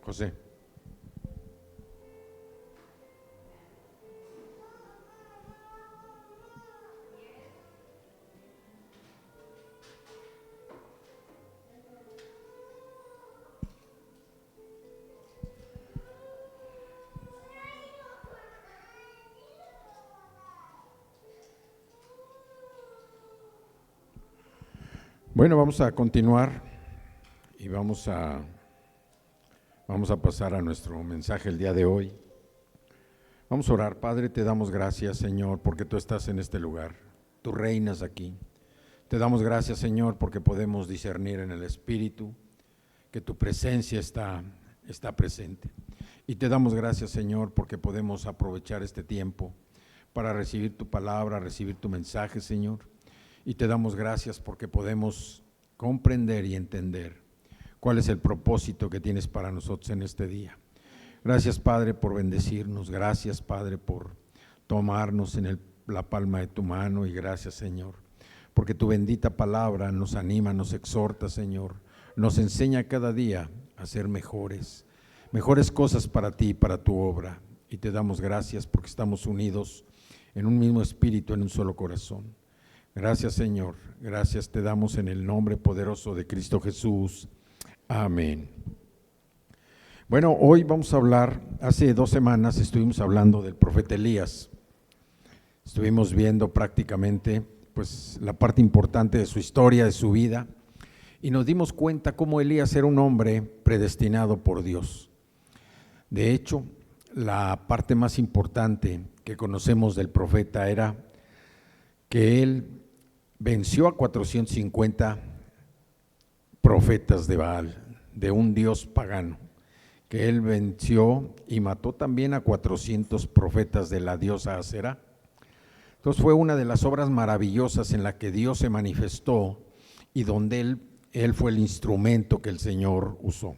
José. Bueno, vamos a continuar y vamos a pasar a nuestro mensaje el día de hoy. Vamos a orar. Padre, te damos gracias, Señor, porque tú estás en este lugar. Tú reinas aquí. Te damos gracias, Señor, porque podemos discernir en el Espíritu que tu presencia está presente. Y te damos gracias, Señor, porque podemos aprovechar este tiempo para recibir tu palabra, recibir tu mensaje, Señor. Y te damos gracias porque podemos comprender y entender cuál es el propósito que tienes para nosotros en este día. Gracias, Padre, por bendecirnos. Gracias, Padre, por tomarnos en la palma de tu mano. Y gracias, Señor, porque tu bendita palabra nos anima, nos exhorta, Señor. Nos enseña cada día a ser mejores cosas para ti y para tu obra. Y te damos gracias porque estamos unidos en un mismo espíritu, en un solo corazón. Gracias, Señor. Gracias te damos en el nombre poderoso de Cristo Jesús. Amén. Bueno, hoy vamos a hablar, hace 2 semanas estuvimos hablando del profeta Elías. Estuvimos viendo prácticamente pues la parte importante de su historia, de su vida, y nos dimos cuenta cómo Elías era un hombre predestinado por Dios. De hecho, la parte más importante que conocemos del profeta era que él venció a 450 profetas de Baal, de un dios pagano, que él venció y mató también a 400 profetas de la diosa Aserá. Entonces fue una de las obras maravillosas en la que Dios se manifestó y donde él fue el instrumento que el Señor usó.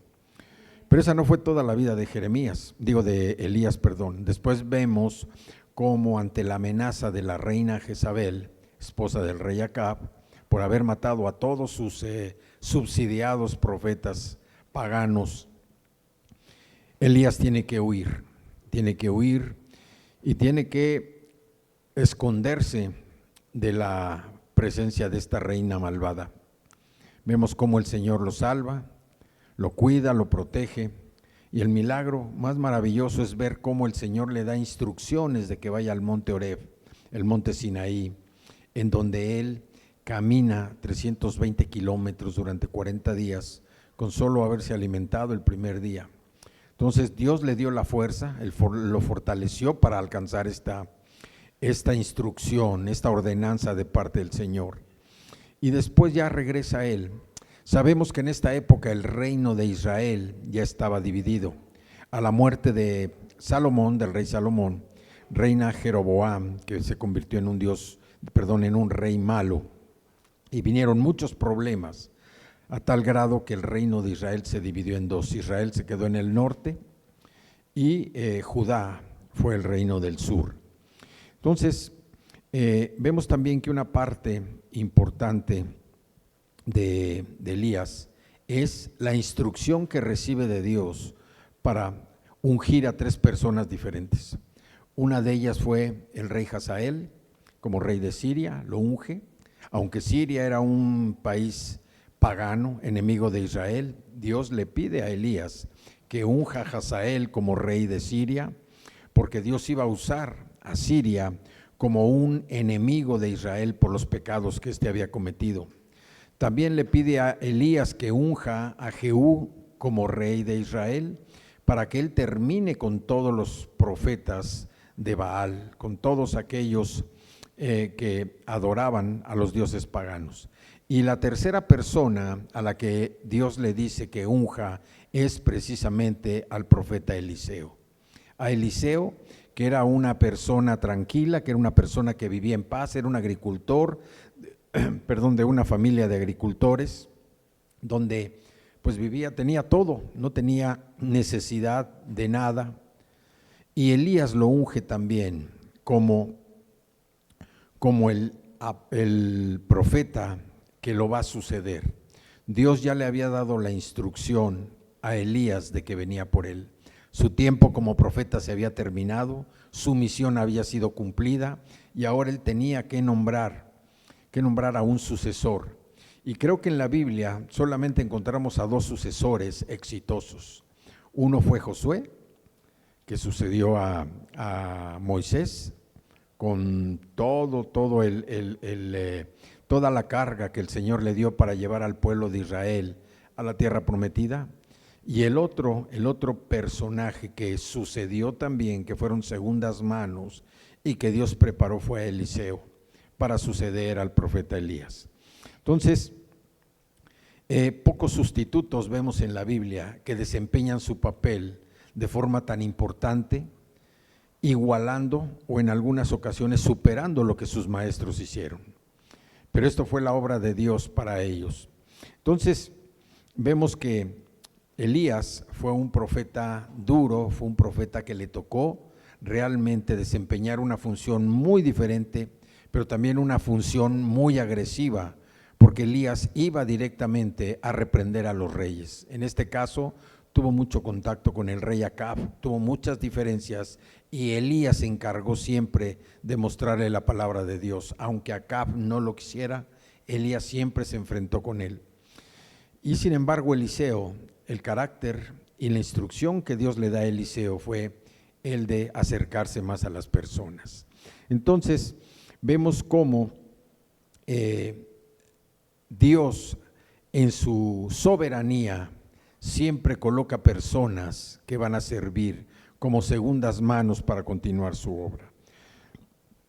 Pero esa no fue toda la vida de Elías. Después vemos cómo ante la amenaza de la reina Jezabel, esposa del rey Acab, por haber matado a todos sus subsidiados profetas paganos, Elías tiene que huir y tiene que esconderse de la presencia de esta reina malvada. Vemos cómo el Señor lo salva, lo cuida, lo protege, y el milagro más maravilloso es ver cómo el Señor le da instrucciones de que vaya al monte Horeb, el monte Sinaí, en donde él camina 320 kilómetros durante 40 días, con solo haberse alimentado el primer día. Entonces Dios le dio la fuerza, lo fortaleció para alcanzar esta instrucción, esta ordenanza de parte del Señor. Y después ya regresa a él. Sabemos que en esta época el reino de Israel ya estaba dividido. A la muerte de Salomón, del rey Salomón, reina Jeroboam, que se convirtió en un rey malo, y vinieron muchos problemas, a tal grado que el reino de Israel se dividió en 2. Israel se quedó en el norte y Judá fue el reino del sur. Entonces, vemos también que una parte importante de Elías es la instrucción que recibe de Dios para ungir a 3 personas diferentes. Una de ellas fue el rey Hazael, como rey de Siria, lo unge. Aunque Siria era un país pagano, enemigo de Israel, Dios le pide a Elías que unja a Hazael como rey de Siria, porque Dios iba a usar a Siria como un enemigo de Israel por los pecados que éste había cometido. También le pide a Elías que unja a Jehú como rey de Israel, para que él termine con todos los profetas de Baal, con todos aquellos que adoraban a los dioses paganos. Y la tercera persona a la que Dios le dice que unja es precisamente al profeta Eliseo. A Eliseo, que era una persona tranquila, que era una persona que vivía en paz, era un agricultor, de una familia de agricultores, donde pues tenía todo, no tenía necesidad de nada. Y Elías lo unge también como el profeta que lo va a suceder. Dios ya le había dado la instrucción a Elías de que venía por él. Su tiempo como profeta se había terminado, su misión había sido cumplida y ahora él tenía que nombrar a un sucesor. Y creo que en la Biblia solamente encontramos a dos sucesores exitosos. Uno fue Josué, que sucedió a Moisés, con toda la carga que el Señor le dio para llevar al pueblo de Israel a la tierra prometida. Y el otro personaje que sucedió también, que fueron segundas manos y que Dios preparó, fue Eliseo para suceder al profeta Elías. Entonces, pocos sustitutos vemos en la Biblia que desempeñan su papel de forma tan importante, igualando o en algunas ocasiones superando lo que sus maestros hicieron. Pero esto fue la obra de Dios para ellos. Entonces, vemos que Elías fue un profeta duro, fue un profeta que le tocó realmente desempeñar una función muy diferente, pero también una función muy agresiva, porque Elías iba directamente a reprender a los reyes. En este caso, tuvo mucho contacto con el rey Acab, tuvo muchas diferencias y Elías se encargó siempre de mostrarle la palabra de Dios. Aunque Acab no lo quisiera, Elías siempre se enfrentó con él. Y sin embargo, Eliseo, el carácter y la instrucción que Dios le da a Eliseo fue el de acercarse más a las personas. Entonces, vemos cómo Dios en su soberanía siempre coloca personas que van a servir como segundas manos para continuar su obra.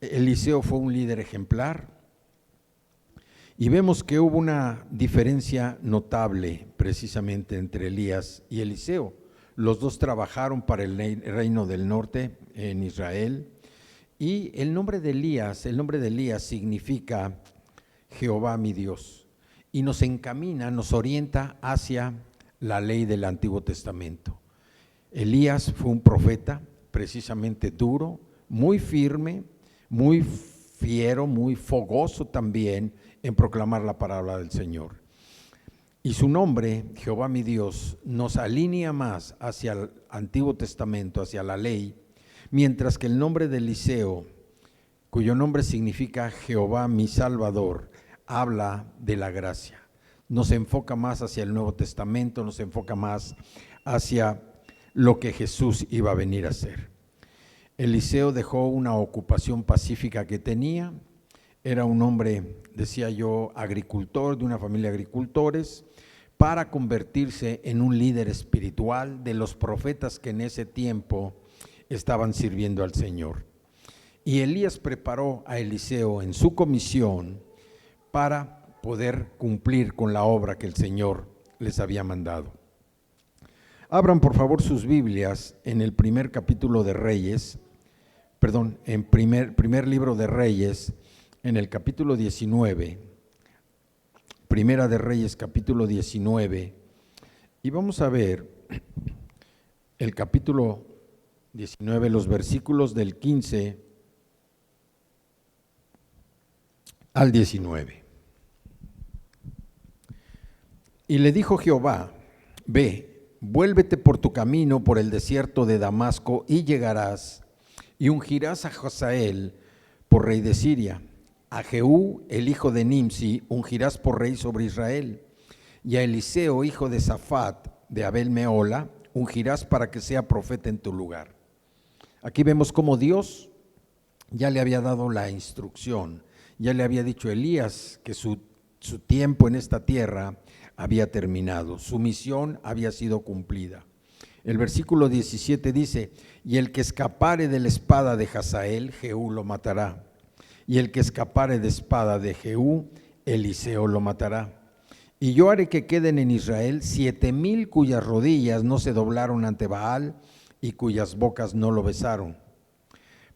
Eliseo fue un líder ejemplar y vemos que hubo una diferencia notable precisamente entre Elías y Eliseo. Los dos trabajaron para el reino del norte en Israel y el nombre de Elías significa Jehová mi Dios y nos encamina, nos orienta hacia la ley del Antiguo Testamento. Elías fue un profeta precisamente duro, muy firme, muy fiero, muy fogoso también en proclamar la palabra del Señor. Y su nombre, Jehová mi Dios, nos alinea más hacia el Antiguo Testamento, hacia la ley, mientras que el nombre de Eliseo, cuyo nombre significa Jehová mi Salvador, habla de la gracia. Nos enfoca más hacia el Nuevo Testamento, nos enfoca más hacia lo que Jesús iba a venir a hacer. Eliseo dejó una ocupación pacífica que tenía, era un hombre, decía yo, agricultor, de una familia de agricultores, para convertirse en un líder espiritual de los profetas que en ese tiempo estaban sirviendo al Señor. Y Elías preparó a Eliseo en su comisión para poder cumplir con la obra que el Señor les había mandado. Abran por favor sus Biblias en el primer capítulo de Reyes, en primer libro de Reyes, en el capítulo 19, Primera de Reyes, capítulo 19, y vamos a ver el capítulo 19, los versículos del 15 al 19. Y le dijo Jehová: ve, vuélvete por tu camino por el desierto de Damasco y llegarás, y ungirás a Hazael por rey de Siria. A Jehú, el hijo de Nimsi, ungirás por rey sobre Israel. Y a Eliseo, hijo de Safat, de Abel Meola, ungirás para que sea profeta en tu lugar. Aquí vemos cómo Dios ya le había dado la instrucción, ya le había dicho a Elías que su tiempo en esta tierra había terminado, su misión había sido cumplida. El versículo 17 dice: y el que escapare de la espada de Hazael, Jehú lo matará. Y el que escapare de espada de Jehú, Eliseo lo matará. Y yo haré que queden en Israel 7,000 cuyas rodillas no se doblaron ante Baal y cuyas bocas no lo besaron.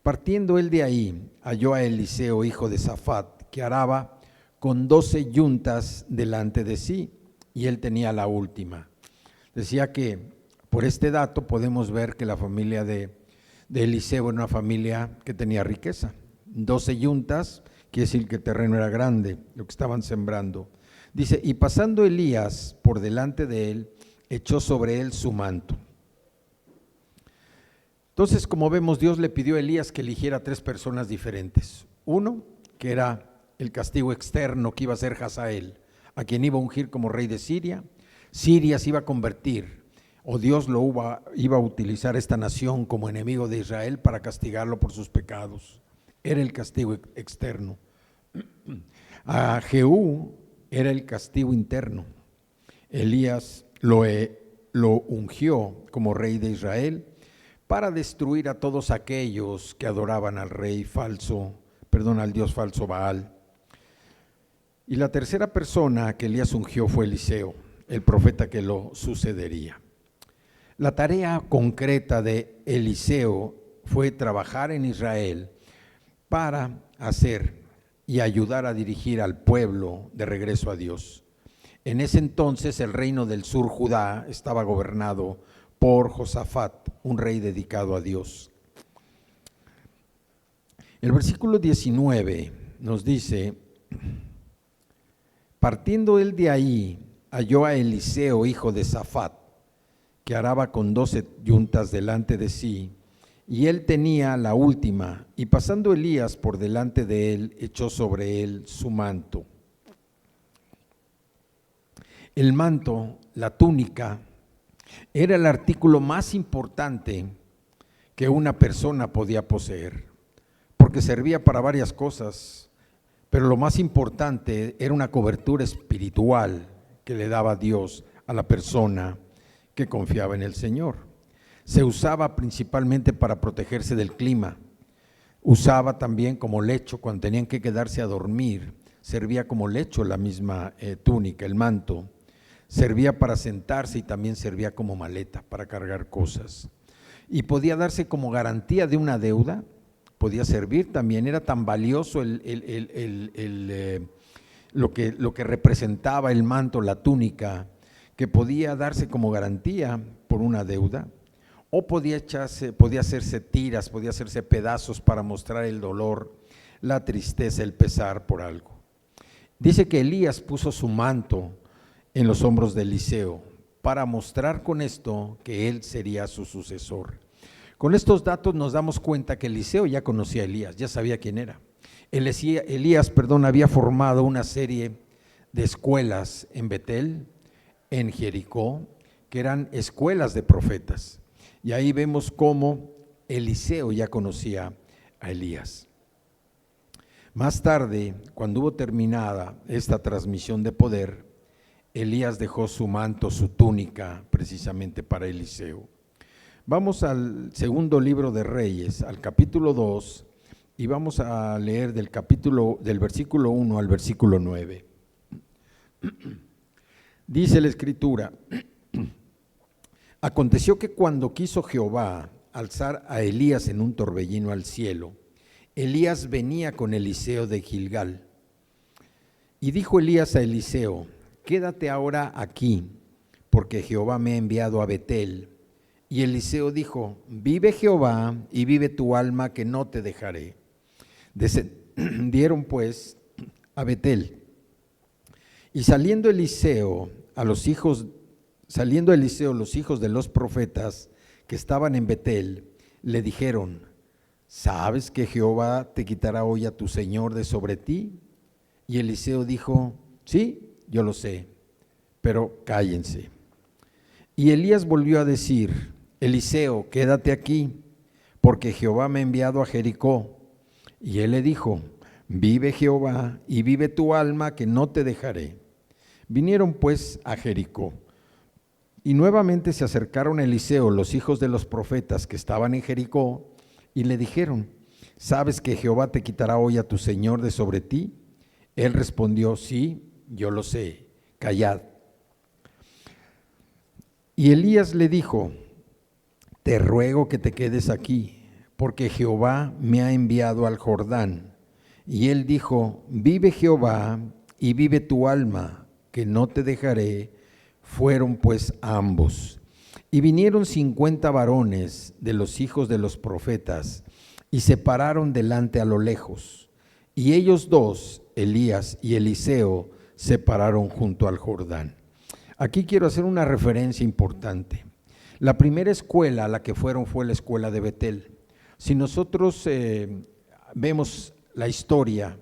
Partiendo él de ahí, halló a Eliseo, hijo de Safat, que araba con 12 yuntas delante de sí, y él tenía la última. Decía que por este dato podemos ver que la familia de Eliseo era una familia que tenía riqueza. 12 yuntas, quiere decir que el terreno era grande, lo que estaban sembrando. Dice: y pasando Elías por delante de él, echó sobre él su manto. Entonces, como vemos, Dios le pidió a Elías que eligiera a 3 personas diferentes. Uno, que era el castigo externo que iba a ser Hazael, a quien iba a ungir como rey de Siria. Siria se iba a convertir, o Dios iba a utilizar esta nación como enemigo de Israel para castigarlo por sus pecados. Era el castigo externo. A Jehú era el castigo interno. Elías lo ungió como rey de Israel para destruir a todos aquellos que adoraban al al Dios falso Baal. Y la tercera persona que Elías ungió fue Eliseo, el profeta que lo sucedería. La tarea concreta de Eliseo fue trabajar en Israel para hacer y ayudar a dirigir al pueblo de regreso a Dios. En ese entonces el reino del sur, Judá, estaba gobernado por Josafat, un rey dedicado a Dios. El versículo 19 nos dice: partiendo él de ahí, halló a Eliseo, hijo de Safat, que araba con 12 yuntas delante de sí, y él tenía la última, y pasando Elías por delante de él, echó sobre él su manto. El manto, la túnica, era el artículo más importante que una persona podía poseer, porque servía para varias cosas, pero lo más importante era una cobertura espiritual que le daba Dios a la persona que confiaba en el Señor. Se usaba principalmente para protegerse del clima, usaba también como lecho cuando tenían que quedarse a dormir, servía como lecho la misma túnica, el manto. Servía para sentarse y también servía como maleta para cargar cosas. Y podía darse como garantía de una deuda, podía servir también, era tan valioso lo que representaba el manto, la túnica, que podía darse como garantía por una deuda, o podía hacerse tiras, podía hacerse pedazos para mostrar el dolor, la tristeza, el pesar por algo. Dice que Elías puso su manto en los hombros de Eliseo para mostrar con esto que él sería su sucesor. Con estos datos nos damos cuenta que Eliseo ya conocía a Elías, ya sabía quién era. Elías había formado una serie de escuelas en Betel, en Jericó, que eran escuelas de profetas. Y ahí vemos cómo Eliseo ya conocía a Elías. Más tarde, cuando hubo terminada esta transmisión de poder, Elías dejó su manto, su túnica, precisamente para Eliseo. Vamos al segundo libro de Reyes, al capítulo 2, y vamos a leer del versículo 1 al versículo 9. Dice la Escritura: aconteció que cuando quiso Jehová alzar a Elías en un torbellino al cielo, Elías venía con Eliseo de Gilgal. Y dijo Elías a Eliseo: quédate ahora aquí, porque Jehová me ha enviado a Betel. Y Eliseo dijo: vive Jehová y vive tu alma, que no te dejaré. Descendieron pues a Betel. Y saliendo Eliseo, los hijos de los profetas que estaban en Betel, le dijeron: ¿sabes que Jehová te quitará hoy a tu señor de sobre ti? Y Eliseo dijo: sí, yo lo sé, pero cállense. Y Elías volvió a decir: Eliseo, quédate aquí, porque Jehová me ha enviado a Jericó. Y él le dijo: vive Jehová y vive tu alma, que no te dejaré. Vinieron pues a Jericó. Y nuevamente se acercaron a Eliseo los hijos de los profetas que estaban en Jericó, y le dijeron: ¿sabes que Jehová te quitará hoy a tu señor de sobre ti? Él respondió: sí, yo lo sé, callad. Y Elías le dijo: te ruego que te quedes aquí, porque Jehová me ha enviado al Jordán. Y él dijo: vive Jehová y vive tu alma, que no te dejaré. Fueron pues ambos. Y vinieron 50 varones de los hijos de los profetas, y se pararon delante a lo lejos. Y ellos dos, Elías y Eliseo, se pararon junto al Jordán. Aquí quiero hacer una referencia importante. La primera escuela a la que fueron fue la escuela de Betel. Si nosotros vemos la historia,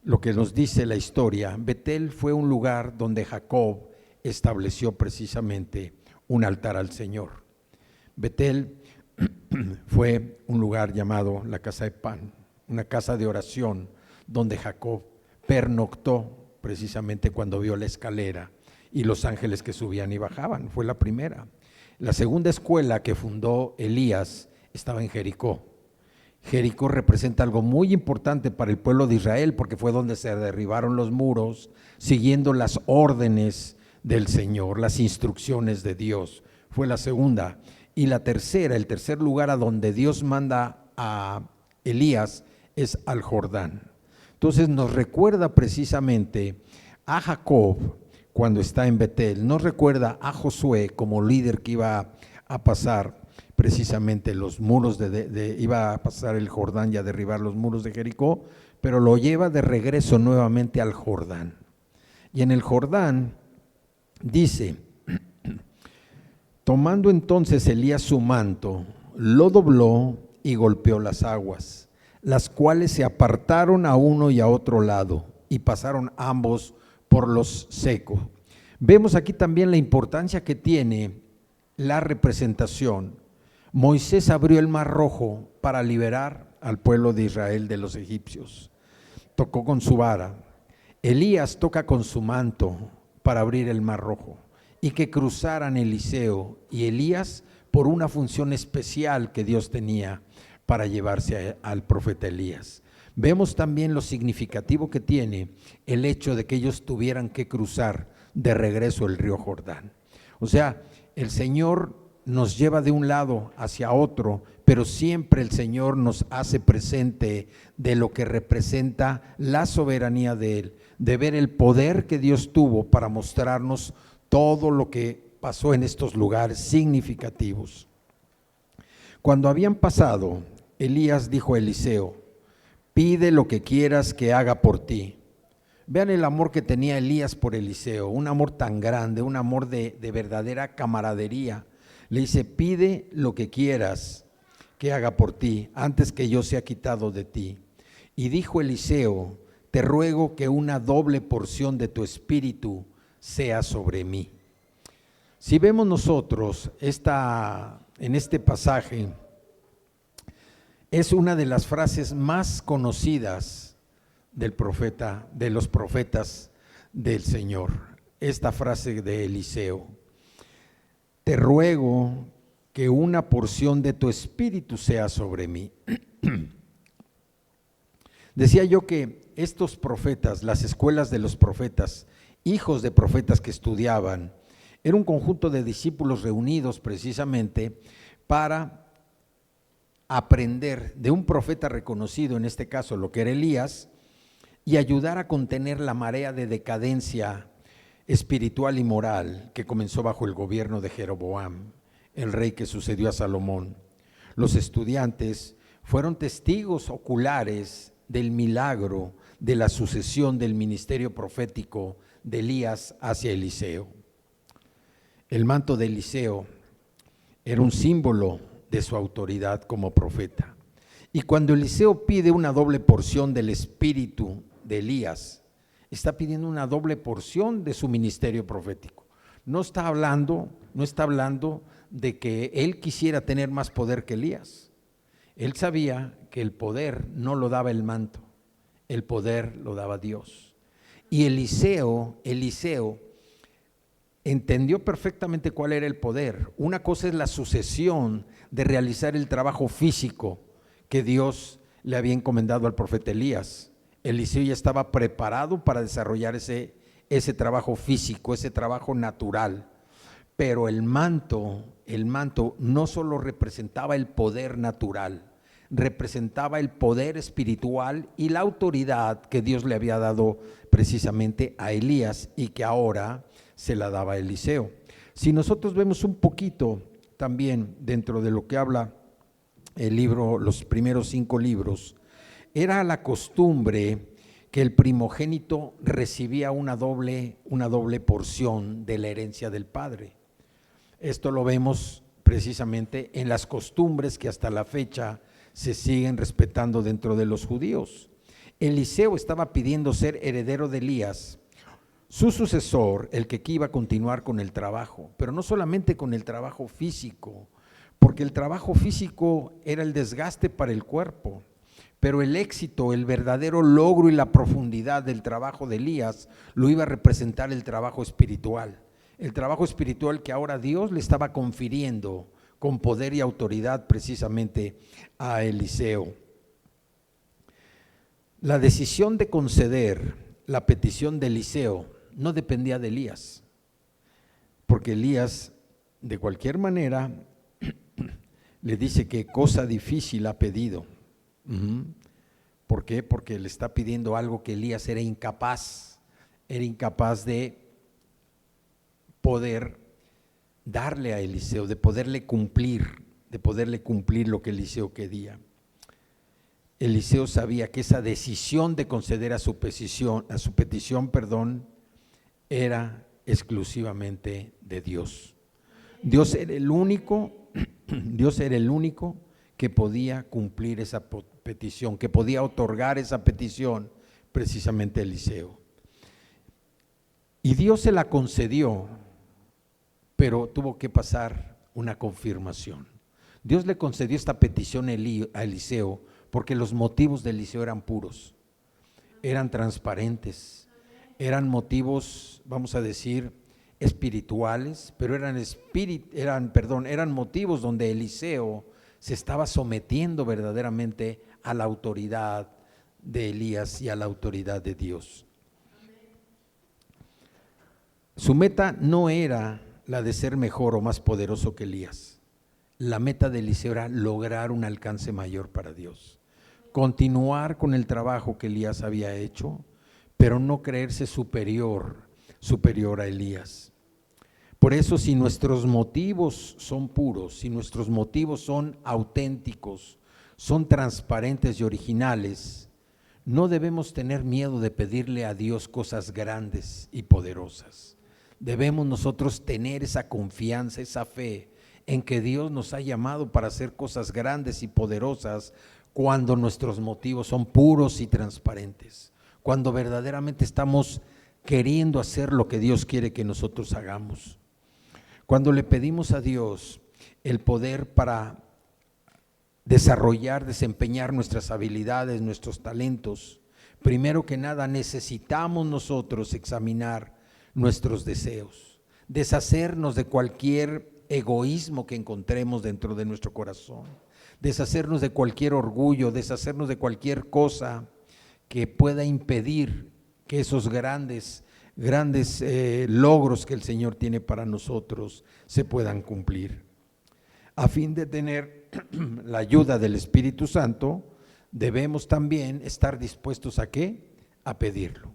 lo que nos dice la historia, Betel fue un lugar donde Jacob estableció precisamente un altar al Señor. Betel fue un lugar llamado la casa de pan, una casa de oración donde Jacob pernoctó precisamente cuando vio la escalera y los ángeles que subían y bajaban. Fue la primera. La segunda escuela que fundó Elías estaba en Jericó. Jericó representa algo muy importante para el pueblo de Israel porque fue donde se derribaron los muros siguiendo las órdenes del Señor, las instrucciones de Dios. Fue la segunda. Y la tercera, el tercer lugar a donde Dios manda a Elías es al Jordán. Entonces nos recuerda precisamente a Jacob cuando está en Betel, nos recuerda a Josué como líder que iba a pasar precisamente los muros, iba a pasar el Jordán y a derribar los muros de Jericó, pero lo lleva de regreso nuevamente al Jordán. Y en el Jordán dice, tomando entonces Elías su manto, lo dobló y golpeó las aguas, las cuales se apartaron a uno y a otro lado, y pasaron ambos por los secos. Vemos aquí también la importancia que tiene la representación. Moisés abrió el Mar Rojo para liberar al pueblo de Israel de los egipcios. Tocó con su vara. Elías toca con su manto para abrir el Mar Rojo y que cruzaran Eliseo y Elías por una función especial que Dios tenía para llevarse al profeta Elías. Vemos también lo significativo que tiene el hecho de que ellos tuvieran que cruzar de regreso el río Jordán. O sea, el Señor nos lleva de un lado hacia otro, pero siempre el Señor nos hace presente de lo que representa la soberanía de Él, de ver el poder que Dios tuvo para mostrarnos todo lo que pasó en estos lugares significativos. Cuando habían pasado, Elías dijo a Eliseo: pide lo que quieras que haga por ti. Vean el amor que tenía Elías por Eliseo, un amor tan grande, un amor de verdadera camaradería. Le dice: pide lo que quieras que haga por ti, antes que yo sea quitado de ti. Y dijo Eliseo: te ruego que una doble porción de tu espíritu sea sobre mí. Si vemos nosotros en este pasaje, es una de las frases más conocidas del profeta, de los profetas del Señor. Esta frase de Eliseo: te ruego que una porción de tu espíritu sea sobre mí. Decía yo que estos profetas, las escuelas de los profetas, hijos de profetas que estudiaban, era un conjunto de discípulos reunidos precisamente para aprender de un profeta reconocido, en este caso lo que era Elías, y ayudar a contener la marea de decadencia espiritual y moral que comenzó bajo el gobierno de Jeroboam, el rey que sucedió a Salomón. Los estudiantes fueron testigos oculares del milagro de la sucesión del ministerio profético de Elías hacia Eliseo. El manto de Eliseo era un símbolo de su autoridad como profeta. Y cuando Eliseo pide una doble porción del espíritu de Elías, está pidiendo una doble porción de su ministerio profético. No está hablando de que él quisiera tener más poder que Elías. Él sabía que el poder no lo daba el manto, el poder lo daba Dios. Y Eliseo entendió perfectamente cuál era el poder. Una cosa es la sucesión de realizar el trabajo físico que Dios le había encomendado al profeta Elías. Eliseo ya estaba preparado para desarrollar ese trabajo físico, ese trabajo natural. Pero el manto no solo representaba el poder natural, representaba el poder espiritual y la autoridad que Dios le había dado precisamente a Elías y que ahora se la daba a Eliseo. Si nosotros vemos un poquito también dentro de lo que habla el libro, los primeros 5 libros, era la costumbre que el primogénito recibía una doble porción de la herencia del padre. Esto lo vemos precisamente en las costumbres que hasta la fecha se siguen respetando dentro de los judíos. Eliseo estaba pidiendo ser heredero de Elías, su sucesor, el que iba a continuar con el trabajo, pero no solamente con el trabajo físico, porque el trabajo físico era el desgaste para el cuerpo, pero el éxito, el verdadero logro y la profundidad del trabajo de Elías lo iba a representar el trabajo espiritual que ahora Dios le estaba confiriendo con poder y autoridad precisamente a Eliseo. La decisión de conceder la petición de Eliseo no dependía de Elías, porque Elías de cualquier manera le dice que cosa difícil ha pedido. ¿Por qué? Porque le está pidiendo algo que Elías era incapaz de poder darle a Eliseo, de poderle cumplir lo que Eliseo quería. Eliseo sabía que esa decisión de conceder a su petición, era exclusivamente de Dios. Dios era el único que podía cumplir esa petición, que podía otorgar esa petición precisamente a Eliseo. Y Dios se la concedió, pero tuvo que pasar una confirmación. Dios le concedió esta petición a Eliseo porque los motivos de Eliseo eran puros, eran transparentes, eran motivos, vamos a decir, espirituales, pero eran motivos donde Eliseo se estaba sometiendo verdaderamente a la autoridad de Elías y a la autoridad de Dios. Su meta no era la de ser mejor o más poderoso que Elías. La meta de Eliseo era lograr un alcance mayor para Dios, continuar con el trabajo que Elías había hecho, pero no creerse superior a Elías. Por eso, si nuestros motivos son puros, si nuestros motivos son auténticos, son transparentes y originales, no debemos tener miedo de pedirle a Dios cosas grandes y poderosas. Debemos nosotros tener esa confianza, esa fe en que Dios nos ha llamado para hacer cosas grandes y poderosas cuando nuestros motivos son puros y transparentes, cuando verdaderamente estamos queriendo hacer lo que Dios quiere que nosotros hagamos. Cuando le pedimos a Dios el poder para desarrollar, desempeñar nuestras habilidades, nuestros talentos, primero que nada necesitamos nosotros examinar nuestros deseos, deshacernos de cualquier egoísmo que encontremos dentro de nuestro corazón, deshacernos de cualquier orgullo, deshacernos de cualquier cosa que pueda impedir que esos grandes logros que el Señor tiene para nosotros se puedan cumplir. A fin de tener la ayuda del Espíritu Santo, debemos también estar dispuestos ¿a qué? A pedirlo.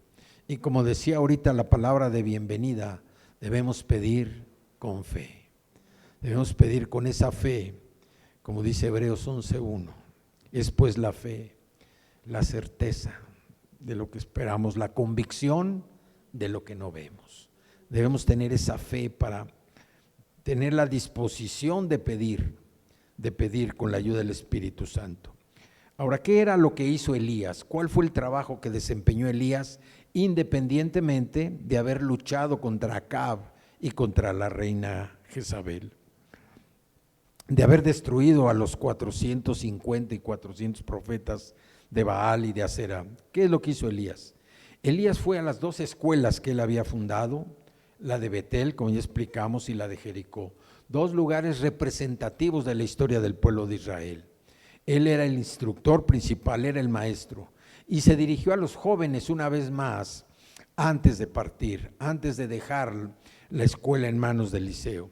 Y como decía ahorita la palabra de bienvenida, debemos pedir con fe. Debemos pedir con esa fe, como dice Hebreos 11:1. Es pues la fe, la certeza de lo que esperamos, la convicción de lo que no vemos. Debemos tener esa fe para tener la disposición de pedir con la ayuda del Espíritu Santo. Ahora, ¿qué era lo que hizo Elías? ¿Cuál fue el trabajo que desempeñó Elías independientemente de haber luchado contra Acab y contra la reina Jezabel? De haber destruido a los 450 y 400 profetas de Baal y de Acera. ¿Qué es lo que hizo Elías? Elías fue a las 2 escuelas que él había fundado, la de Betel, como ya explicamos, y la de Jericó, 2 lugares representativos de la historia del pueblo de Israel. Él era el instructor principal, era el maestro, y se dirigió a los jóvenes una vez más antes de partir, antes de dejar la escuela en manos de Eliseo.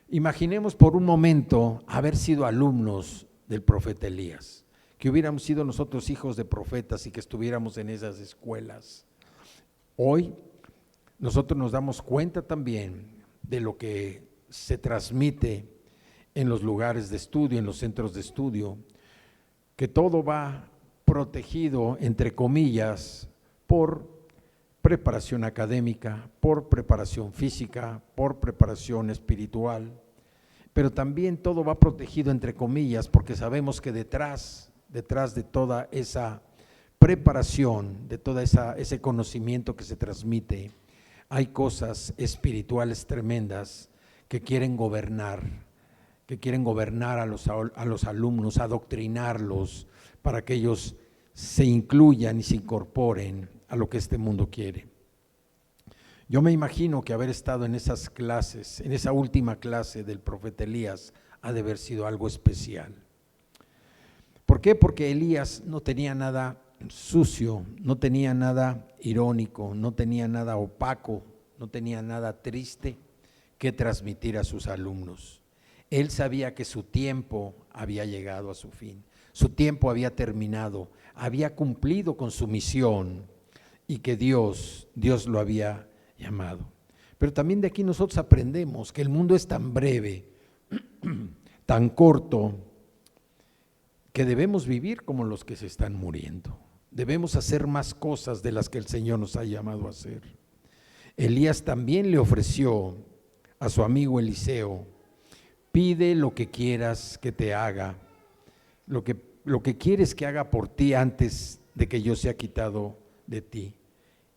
Imaginemos por un momento haber sido alumnos del profeta Elías, que hubiéramos sido nosotros hijos de profetas y que estuviéramos en esas escuelas. Hoy nosotros nos damos cuenta también de lo que se transmite en los lugares de estudio, en los centros de estudio, que todo va protegido, entre comillas, por preparación académica, por preparación física, por preparación espiritual, pero también todo va protegido entre comillas, porque sabemos que detrás de toda esa preparación, de todo ese conocimiento que se transmite, hay cosas espirituales tremendas que quieren gobernar a los alumnos, adoctrinarlos para que ellos se incluyan y se incorporen a lo que este mundo quiere. Yo me imagino que haber estado en esas clases, en esa última clase del profeta Elías, ha de haber sido algo especial. ¿Por qué? Porque Elías no tenía nada sucio, no tenía nada irónico, no tenía nada opaco, no tenía nada triste que transmitir a sus alumnos. Él sabía que su tiempo había llegado a su fin, su tiempo había terminado, había cumplido con su misión y que Dios lo había llamado. Pero también de aquí nosotros aprendemos que el mundo es tan breve, tan corto, que debemos vivir como los que se están muriendo. Debemos hacer más cosas de las que el Señor nos ha llamado a hacer. Elías también le ofreció a su amigo Eliseo: pide lo que quieras que te haga, lo que quieres que haga por ti antes de que yo sea quitado de ti.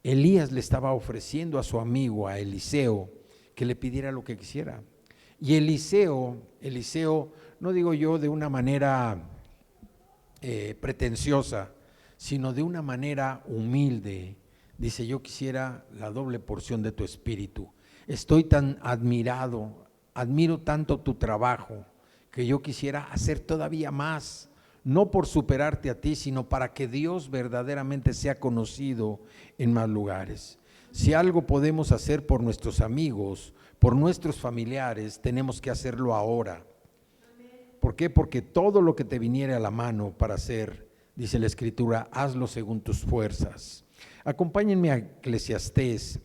Elías le estaba ofreciendo a su amigo, a Eliseo, que le pidiera lo que quisiera. Y Eliseo, no digo yo de una manera pretenciosa, sino de una manera humilde, dice: yo quisiera la doble porción de tu espíritu. Estoy tan admiro tanto tu trabajo, que yo quisiera hacer todavía más, no por superarte a ti, sino para que Dios verdaderamente sea conocido en más lugares. Si algo podemos hacer por nuestros amigos, por nuestros familiares, tenemos que hacerlo ahora. ¿Por qué? Porque todo lo que te viniere a la mano para hacer, dice la Escritura, hazlo según tus fuerzas. Acompáñenme a Eclesiastés,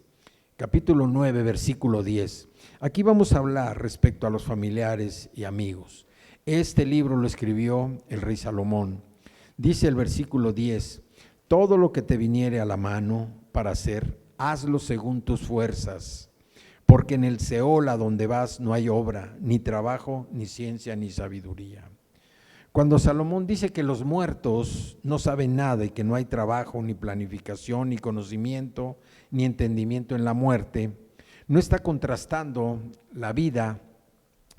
capítulo 9, versículo 10. Aquí vamos a hablar respecto a los familiares y amigos. Este libro lo escribió el rey Salomón. Dice el versículo 10: todo lo que te viniere a la mano para hacer, hazlo según tus fuerzas, porque en el Seol a donde vas no hay obra, ni trabajo, ni ciencia, ni sabiduría. Cuando Salomón dice que los muertos no saben nada y que no hay trabajo, ni planificación, ni conocimiento, ni entendimiento en la muerte, no está contrastando la vida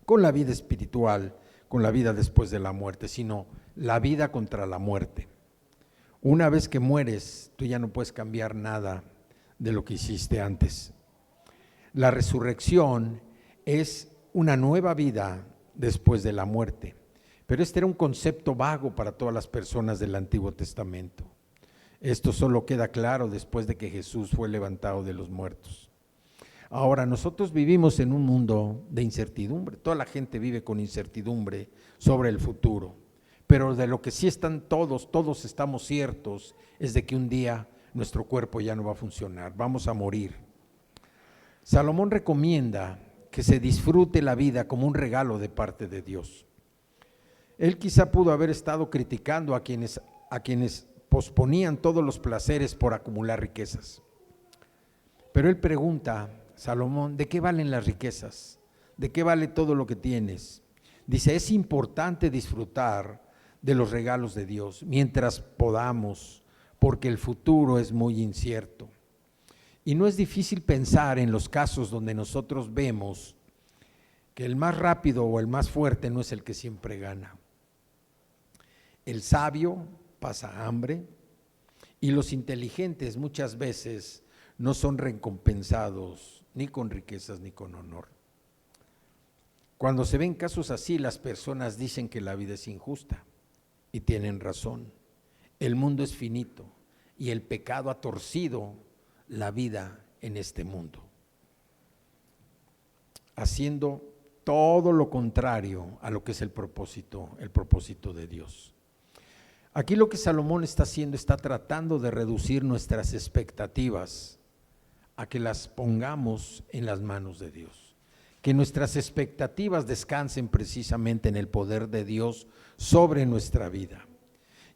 con la vida espiritual, con la vida después de la muerte, sino la vida contra la muerte. Una vez que mueres, tú ya no puedes cambiar nada de lo que hiciste antes. La resurrección es una nueva vida después de la muerte, pero este era un concepto vago para todas las personas del Antiguo Testamento. Esto solo queda claro después de que Jesús fue levantado de los muertos. Ahora, nosotros vivimos en un mundo de incertidumbre. Toda la gente vive con incertidumbre sobre el futuro, pero de lo que sí están todos estamos ciertos, es de que un día nuestro cuerpo ya no va a funcionar, vamos a morir. Salomón recomienda que se disfrute la vida como un regalo de parte de Dios. Él quizá pudo haber estado criticando a quienes posponían todos los placeres por acumular riquezas, pero él pregunta: Salomón, ¿de qué valen las riquezas? ¿De qué vale todo lo que tienes? Dice: es importante disfrutar de los regalos de Dios mientras podamos, porque el futuro es muy incierto. Y no es difícil pensar en los casos donde nosotros vemos que el más rápido o el más fuerte no es el que siempre gana. El sabio pasa hambre y los inteligentes muchas veces no son recompensados ni con riquezas ni con honor. Cuando se ven casos así, las personas dicen que la vida es injusta y tienen razón. El mundo es finito y el pecado ha torcido la vida en este mundo, haciendo todo lo contrario a lo que es el propósito de Dios. Aquí lo que Salomón está haciendo, está tratando de reducir nuestras expectativas a que las pongamos en las manos de Dios, que nuestras expectativas descansen precisamente en el poder de Dios sobre nuestra vida.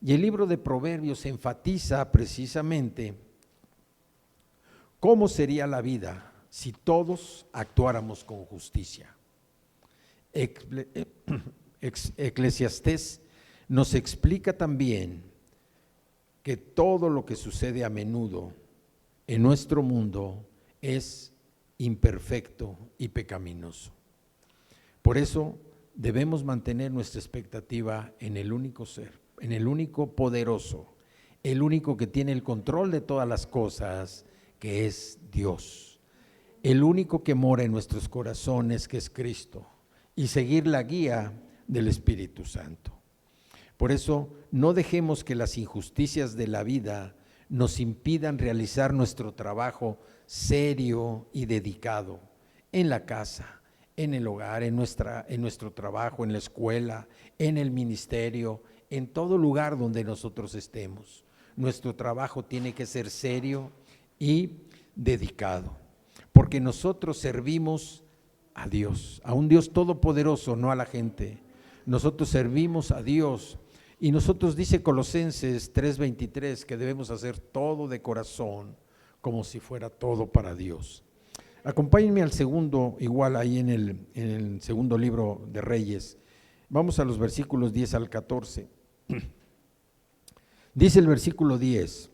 Y el libro de Proverbios enfatiza precisamente ¿Cómo sería la vida si todos actuáramos con justicia? Eclesiastés nos explica también que todo lo que sucede a menudo en nuestro mundo es imperfecto y pecaminoso. Por eso debemos mantener nuestra expectativa en el único ser, en el único poderoso, el único que tiene el control de todas las cosas, que es Dios, el único que mora en nuestros corazones, que es Cristo, y seguir la guía del Espíritu Santo. Por eso no dejemos que las injusticias de la vida nos impidan realizar nuestro trabajo serio y dedicado en la casa, en el hogar, en nuestro trabajo, en la escuela, en el ministerio, en todo lugar donde nosotros estemos. Nuestro trabajo tiene que ser serio y dedicado, porque nosotros servimos a Dios, a un Dios todopoderoso, no a la gente. Nosotros servimos a Dios. Y nosotros, dice Colosenses 3:23, que debemos hacer todo de corazón, como si fuera todo para Dios. Acompáñenme al segundo, igual ahí en el segundo libro de Reyes. Vamos a los versículos 10 al 14. Dice el versículo 10,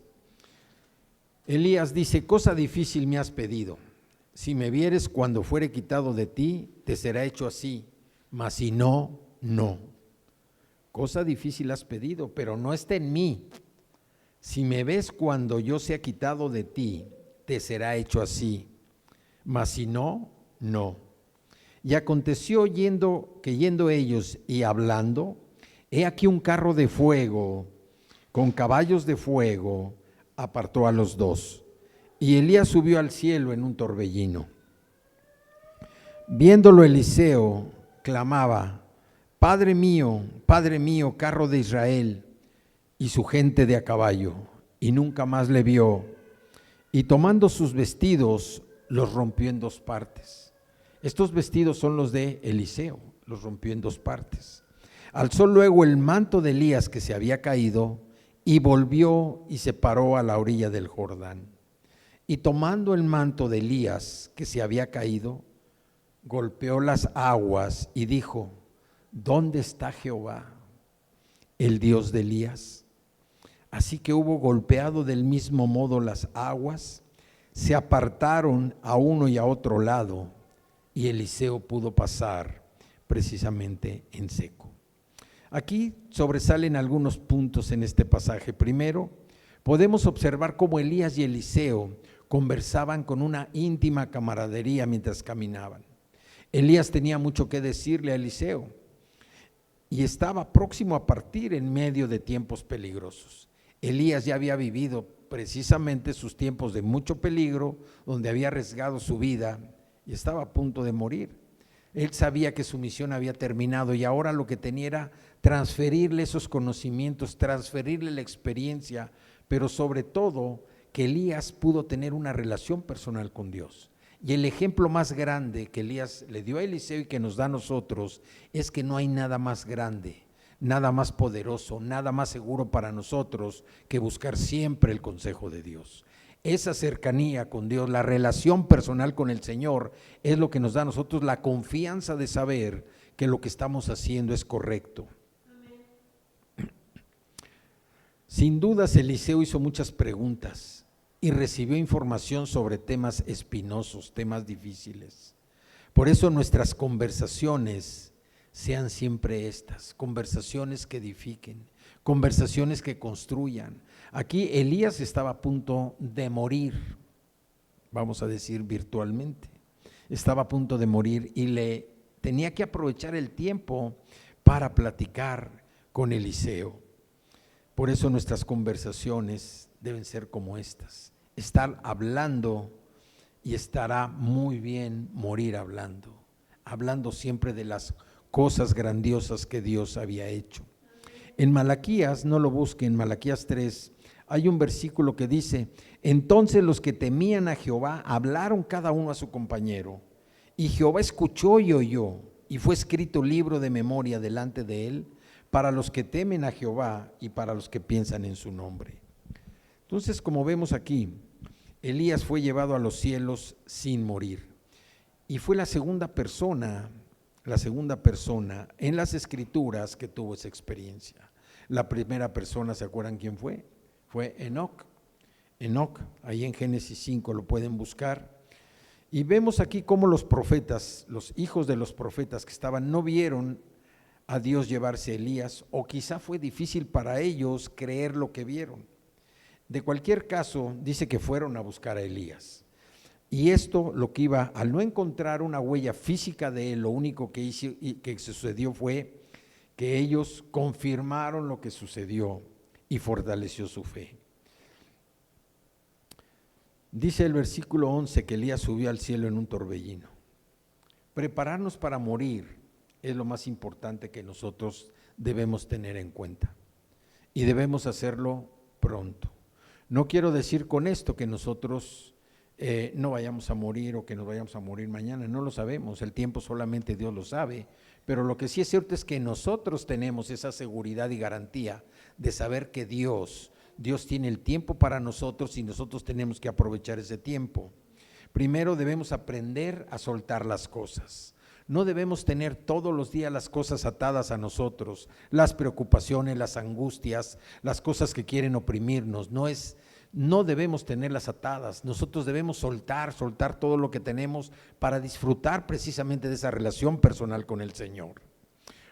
Elías dice: cosa difícil me has pedido. Si me vieres cuando fuere quitado de ti, te será hecho así, mas si no, no. Cosa difícil has pedido, pero no está en mí. Si me ves cuando yo sea quitado de ti, te será hecho así, mas si no, no. Y aconteció que yendo ellos y hablando, he aquí un carro de fuego, con caballos de fuego, apartó a los dos. Y Elías subió al cielo en un torbellino. Viéndolo Eliseo, clamaba: Padre mío, carro de Israel y su gente de a caballo. Y nunca más le vio. Y tomando sus vestidos, los rompió en dos partes. Estos vestidos son los de Eliseo, los rompió en dos partes. Alzó luego el manto de Elías que se había caído y volvió y se paró a la orilla del Jordán. Y tomando el manto de Elías que se había caído, golpeó las aguas y dijo: ¿dónde está Jehová, el Dios de Elías? Así que hubo golpeado del mismo modo las aguas, se apartaron a uno y a otro lado, y Eliseo pudo pasar precisamente en seco. Aquí sobresalen algunos puntos en este pasaje. Primero, podemos observar cómo Elías y Eliseo conversaban con una íntima camaradería mientras caminaban. Elías tenía mucho que decirle a Eliseo y estaba próximo a partir en medio de tiempos peligrosos. Elías ya había vivido precisamente sus tiempos de mucho peligro, donde había arriesgado su vida y estaba a punto de morir. Él sabía que su misión había terminado y ahora lo que tenía era transferirle esos conocimientos, transferirle la experiencia, pero sobre todo que Elías pudo tener una relación personal con Dios. Y el ejemplo más grande que Elías le dio a Eliseo y que nos da a nosotros es que no hay nada más grande, nada más poderoso, nada más seguro para nosotros que buscar siempre el consejo de Dios. Esa cercanía con Dios, la relación personal con el Señor es lo que nos da a nosotros la confianza de saber que lo que estamos haciendo es correcto. Amén. Sin dudas, Eliseo hizo muchas preguntas y recibió información sobre temas espinosos, temas difíciles. Por eso nuestras conversaciones sean siempre estas, conversaciones que edifiquen, conversaciones que construyan. Aquí Elías estaba a punto de morir, vamos a decir virtualmente, estaba a punto de morir y le tenía que aprovechar el tiempo para platicar con Eliseo. Por eso nuestras conversaciones deben ser como estas, estar hablando, y estará muy bien morir hablando siempre de las cosas grandiosas que Dios había hecho. En Malaquías, no lo busquen, en Malaquías 3, hay un versículo que dice: entonces los que temían a Jehová hablaron cada uno a su compañero, y Jehová escuchó y oyó, y fue escrito libro de memoria delante de él, para los que temen a Jehová y para los que piensan en su nombre. Entonces, como vemos aquí, Elías fue llevado a los cielos sin morir. Y fue la segunda persona en las Escrituras que tuvo esa experiencia. La primera persona, ¿se acuerdan quién fue? Fue Enoc. Enoc, ahí en Génesis 5 lo pueden buscar. Y vemos aquí cómo los profetas, los hijos de los profetas que estaban, no vieron a Dios llevarse a Elías, o quizá fue difícil para ellos creer lo que vieron. De cualquier caso, dice que fueron a buscar a Elías. Y esto lo que iba, al no encontrar una huella física de él, lo único que sucedió fue que ellos confirmaron lo que sucedió y fortaleció su fe. Dice el versículo 11 que Elías subió al cielo en un torbellino. Prepararnos para morir es lo más importante que nosotros debemos tener en cuenta y debemos hacerlo pronto. No quiero decir con esto que nosotros no vayamos a morir o que nos vayamos a morir mañana, no lo sabemos, el tiempo solamente Dios lo sabe, pero lo que sí es cierto es que nosotros tenemos esa seguridad y garantía de saber que Dios tiene el tiempo para nosotros y nosotros tenemos que aprovechar ese tiempo. Primero debemos aprender a soltar las cosas. No debemos tener todos los días las cosas atadas a nosotros, las preocupaciones, las angustias, las cosas que quieren oprimirnos. No debemos tenerlas atadas. Nosotros debemos soltar todo lo que tenemos para disfrutar precisamente de esa relación personal con el Señor.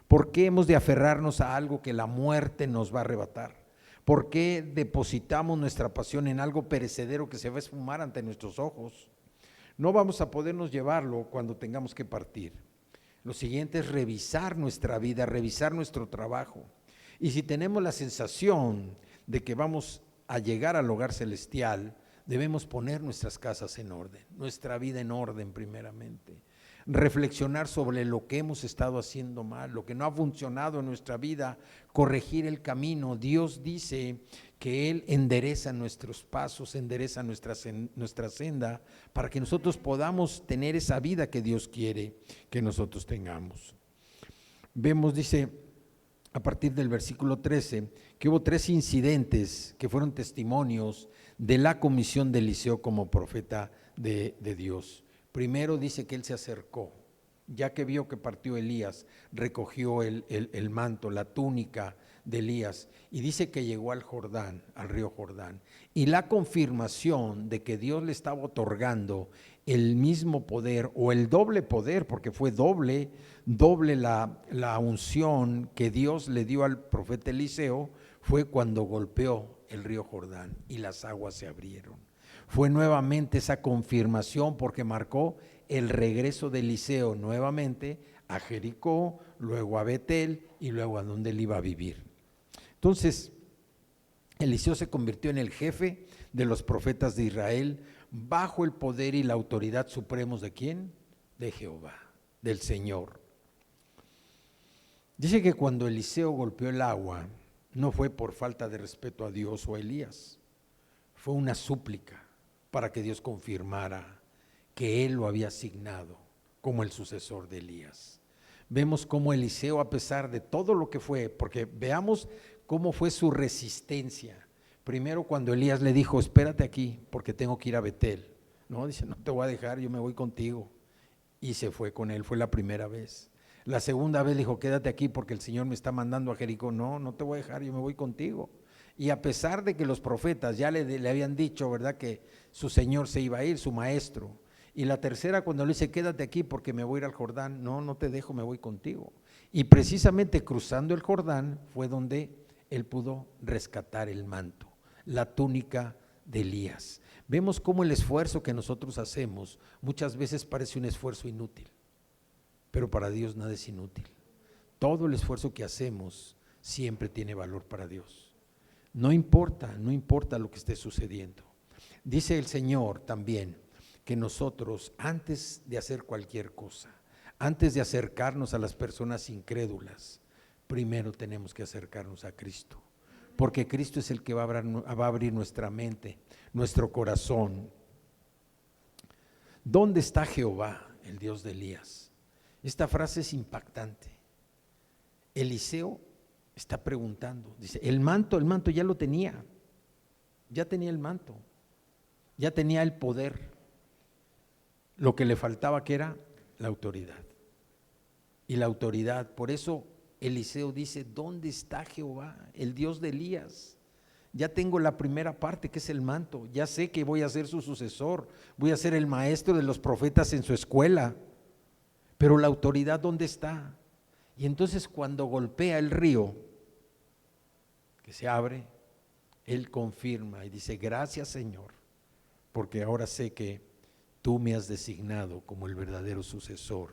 ¿Por qué hemos de aferrarnos a algo que la muerte nos va a arrebatar? ¿Por qué depositamos nuestra pasión en algo perecedero que se va a esfumar ante nuestros ojos? No vamos a podernos llevarlo cuando tengamos que partir. Lo siguiente es revisar nuestra vida, revisar nuestro trabajo. Y si tenemos la sensación de que vamos a llegar al hogar celestial, debemos poner nuestras casas en orden, nuestra vida en orden primeramente. Reflexionar sobre lo que hemos estado haciendo mal, lo que no ha funcionado en nuestra vida, corregir el camino. Dios dice que Él endereza nuestros pasos, endereza nuestra senda, para que nosotros podamos tener esa vida que Dios quiere que nosotros tengamos. Vemos, dice, a partir del versículo 13, que hubo 3 incidentes que fueron testimonios de la comisión de Eliseo como profeta de Dios. Primero dice que él se acercó, ya que vio que partió Elías, recogió el manto, la túnica de Elías, y dice que llegó al Jordán, al río Jordán. Y la confirmación de que Dios le estaba otorgando el mismo poder o el doble poder, porque fue doble la unción que Dios le dio al profeta Eliseo, fue cuando golpeó el río Jordán y las aguas se abrieron. Fue nuevamente esa confirmación porque marcó el regreso de Eliseo nuevamente a Jericó, luego a Betel y luego a donde él iba a vivir. Entonces, Eliseo se convirtió en el jefe de los profetas de Israel bajo el poder y la autoridad supremos ¿de quién? De Jehová, del Señor. Dice que cuando Eliseo golpeó el agua, no fue por falta de respeto a Dios o a Elías, fue una súplica para que Dios confirmara que él lo había asignado como el sucesor de Elías. Vemos cómo Eliseo, a pesar de todo lo que fue, porque veamos cómo fue su resistencia. Primero cuando Elías le dijo, espérate aquí porque tengo que ir a Betel. No, dice, no te voy a dejar, yo me voy contigo. Y se fue con él, fue la primera vez. La segunda vez le dijo, quédate aquí porque el Señor me está mandando a Jericó. No, no te voy a dejar, yo me voy contigo. Y a pesar de que los profetas ya le habían dicho, ¿verdad?, que su Señor se iba a ir, su maestro. Y la tercera cuando le dice, quédate aquí porque me voy a ir al Jordán. No, no te dejo, me voy contigo. Y precisamente cruzando el Jordán fue donde él pudo rescatar el manto, la túnica de Elías. Vemos cómo el esfuerzo que nosotros hacemos muchas veces parece un esfuerzo inútil, pero para Dios nada es inútil. Todo el esfuerzo que hacemos siempre tiene valor para Dios. No importa lo que esté sucediendo. Dice el Señor también que nosotros, antes de hacer cualquier cosa, antes de acercarnos a las personas incrédulas, primero tenemos que acercarnos a Cristo, porque Cristo es el que va a abrir nuestra mente, nuestro corazón. ¿Dónde está Jehová, el Dios de Elías? Esta frase es impactante. Eliseo está preguntando, dice, el manto ya lo tenía, ya tenía el manto, ya tenía el poder. Lo que le faltaba, ¿qué era? La autoridad. Y la autoridad, por eso Eliseo dice, ¿dónde está Jehová, el Dios de Elías? Ya tengo la primera parte, que es el manto, ya sé que voy a ser su sucesor, voy a ser el maestro de los profetas en su escuela, pero la autoridad, ¿dónde está? Y entonces cuando golpea el río, que se abre, él confirma y dice, gracias Señor, porque ahora sé que tú me has designado como el verdadero sucesor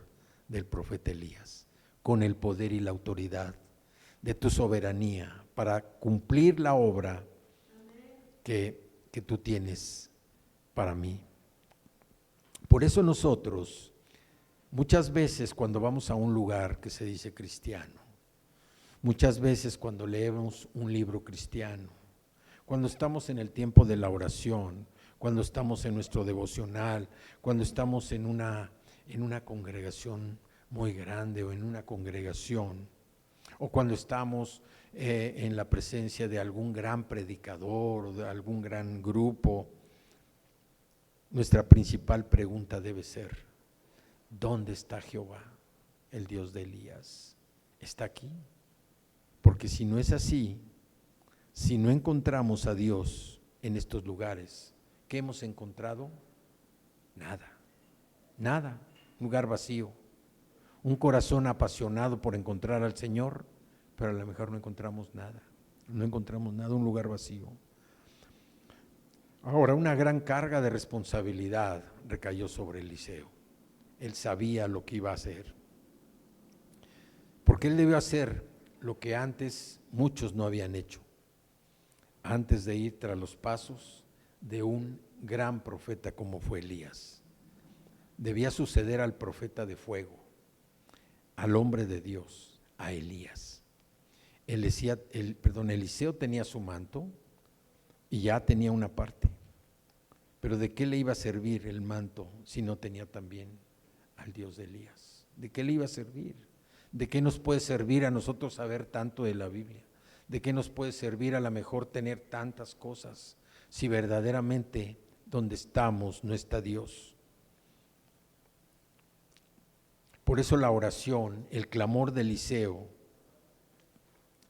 del profeta Elías, con el poder y la autoridad de tu soberanía para cumplir la obra que tú tienes para mí. Por eso nosotros, muchas veces cuando vamos a un lugar que se dice cristiano, muchas veces cuando leemos un libro cristiano, cuando estamos en el tiempo de la oración, cuando estamos en nuestro devocional, cuando estamos en una congregación muy grande o en una congregación, o cuando estamos en la presencia de algún gran predicador o de algún gran grupo, nuestra principal pregunta debe ser, ¿dónde está Jehová, el Dios de Elías? ¿Está aquí? Porque si no es así, si no encontramos a Dios en estos lugares, ¿qué hemos encontrado? Nada, nada, un lugar vacío, un corazón apasionado por encontrar al Señor, pero a lo mejor no encontramos nada, un lugar vacío. Ahora, una gran carga de responsabilidad recayó sobre Eliseo. Él sabía lo que iba a hacer, porque él debió hacer lo que antes muchos no habían hecho, antes de ir tras los pasos de un gran profeta como fue Elías. Debía suceder al profeta de fuego, al hombre de Dios, a Elías. Eliseo tenía su manto y ya tenía una parte, pero ¿de qué le iba a servir el manto si no tenía también al Dios de Elías? ¿De qué le iba a servir? ¿De qué nos puede servir a nosotros saber tanto de la Biblia? ¿De qué nos puede servir a lo mejor tener tantas cosas si verdaderamente donde estamos no está Dios? Por eso la oración, el clamor de Eliseo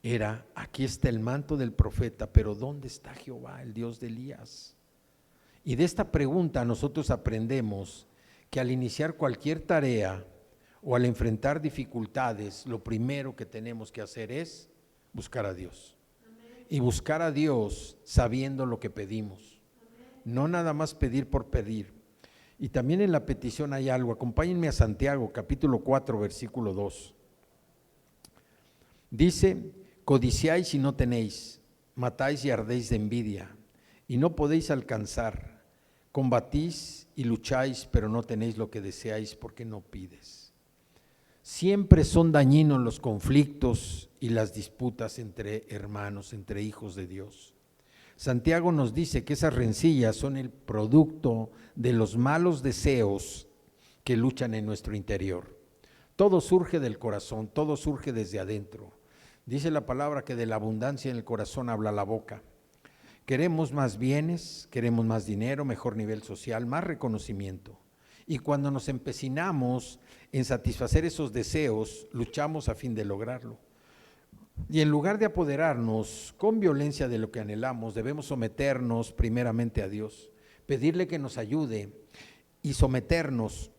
era, aquí está el manto del profeta, pero ¿dónde está Jehová, el Dios de Elías? Y de esta pregunta nosotros aprendemos que al iniciar cualquier tarea o al enfrentar dificultades, lo primero que tenemos que hacer es buscar a Dios. Amén. Y buscar a Dios sabiendo lo que pedimos. Amén. No nada más pedir por pedir. Y también en la petición hay algo. Acompáñenme a Santiago, capítulo 4, versículo 2. Dice, codiciáis y no tenéis, matáis y ardéis de envidia, y no podéis alcanzar, combatís y lucháis, pero no tenéis lo que deseáis porque no pides. Siempre son dañinos los conflictos y las disputas entre hermanos, entre hijos de Dios. Santiago nos dice que esas rencillas son el producto de los malos deseos que luchan en nuestro interior. Todo surge del corazón, todo surge desde adentro. Dice la palabra que de la abundancia en el corazón habla la boca. Queremos más bienes, queremos más dinero, mejor nivel social, más reconocimiento. Y cuando nos empecinamos en satisfacer esos deseos, luchamos a fin de lograrlo. Y en lugar de apoderarnos con violencia de lo que anhelamos, debemos someternos primeramente a Dios, pedirle que nos ayude y someternos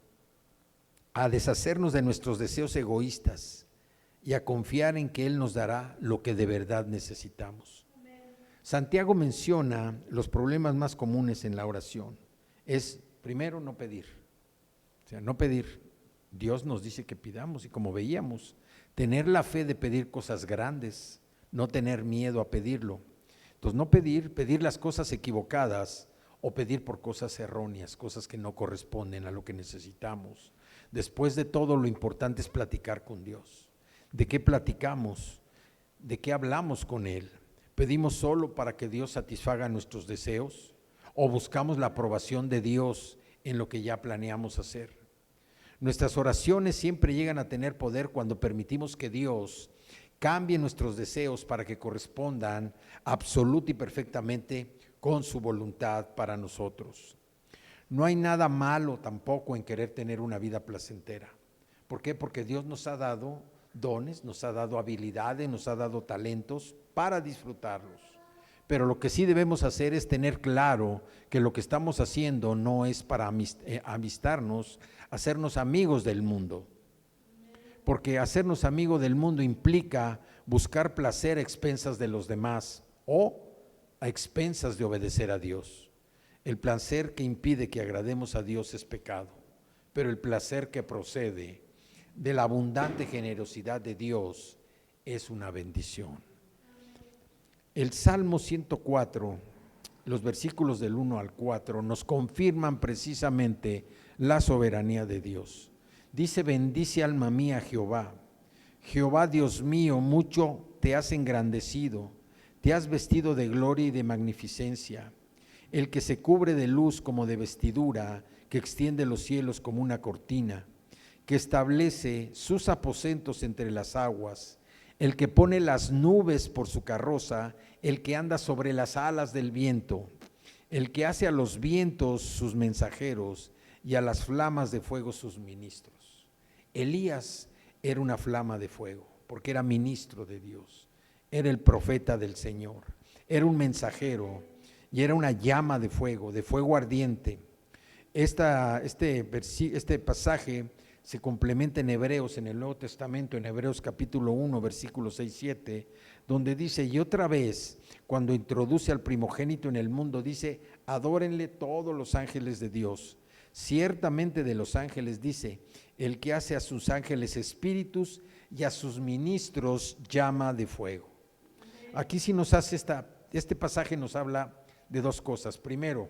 a deshacernos de nuestros deseos egoístas y a confiar en que Él nos dará lo que de verdad necesitamos. Amén. Santiago menciona los problemas más comunes en la oración. Es, primero, no pedir. O sea, no pedir. Dios nos dice que pidamos y como veíamos, tener la fe de pedir cosas grandes, no tener miedo a pedirlo. Entonces, no pedir las cosas equivocadas o pedir por cosas erróneas, cosas que no corresponden a lo que necesitamos. Después de todo, lo importante es platicar con Dios. ¿De qué platicamos? ¿De qué hablamos con Él? ¿Pedimos solo para que Dios satisfaga nuestros deseos? ¿O buscamos la aprobación de Dios en lo que ya planeamos hacer? Nuestras oraciones siempre llegan a tener poder cuando permitimos que Dios cambie nuestros deseos para que correspondan absoluta y perfectamente con su voluntad para nosotros. No hay nada malo tampoco en querer tener una vida placentera. ¿Por qué? Porque Dios nos ha dado dones, nos ha dado habilidades, nos ha dado talentos para disfrutarlos. Pero lo que sí debemos hacer es tener claro que lo que estamos haciendo no es para amistarnos, hacernos amigos del mundo. Porque hacernos amigos del mundo implica buscar placer a expensas de los demás o a expensas de obedecer a Dios. El placer que impide que agrademos a Dios es pecado, pero el placer que procede de la abundante generosidad de Dios es una bendición. El Salmo 104, los versículos del 1 al 4 nos confirman precisamente la soberanía de Dios. Dice: bendice alma mía Jehová. Jehová Dios mío, mucho te has engrandecido, te has vestido de gloria y de magnificencia. El que se cubre de luz como de vestidura, que extiende los cielos como una cortina, que establece sus aposentos entre las aguas, el que pone las nubes por su carroza, el que anda sobre las alas del viento, el que hace a los vientos sus mensajeros y a las flamas de fuego sus ministros. Elías era una flama de fuego, porque era ministro de Dios, era el profeta del Señor, era un mensajero y era una llama de fuego ardiente. Este pasaje se complementa en Hebreos, en el Nuevo Testamento, en Hebreos capítulo 1, versículos 6, 7, donde dice: y otra vez, cuando introduce al primogénito en el mundo, dice: adórenle todos los ángeles de Dios. Ciertamente de los ángeles dice: el que hace a sus ángeles espíritus y a sus ministros llama de fuego. Aquí sí nos hace este pasaje nos habla de dos cosas. Primero,